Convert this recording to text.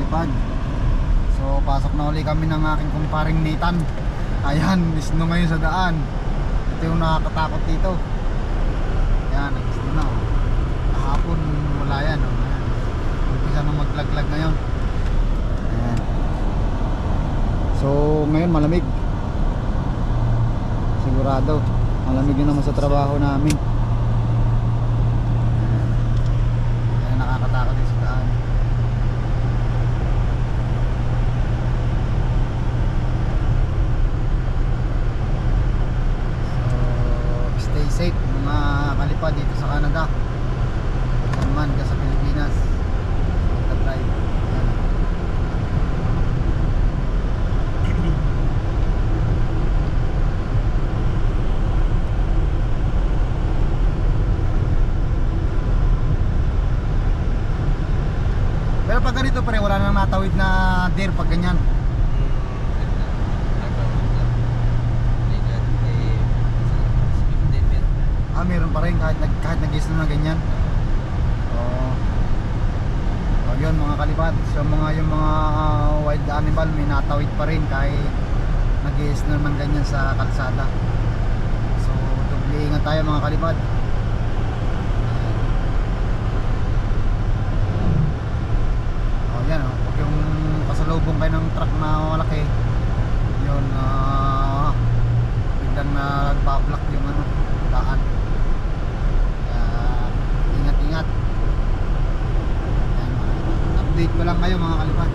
kalipad. So pasok na uli kami ng aking kumparing Nathan. Ayan, snow ngayon sa daan. Ito yung nakakatakot dito. Ayan, nag-snow na. Kahapon wala yan. Ayan. Umpisa na maglaglag ngayon. Ayan. So ngayon malamig. Sigurado malamig yun naman sa trabaho namin. Ayan, nakakatakot din sa daan. Stay safe mga kalipad dito sa Canada. Saan man ka sa Pilipinas, mag-drive. Pero pag ganito pare, wala nang natawid na deer pag ganyan. Meron pa rin kahit nag-isno na ganyan. So yun mga kalipad, so yung mga wild animal may natawid pa rin kahit nag-isno naman ganyan sa kalsada. So doble ingat tayo mga kalipad. Yan huwag yung pasalubong kayo ng truck na malaki. Yun biglang nagpa-block yung daan. Ingat. Update ko lang kayo mga kalipad.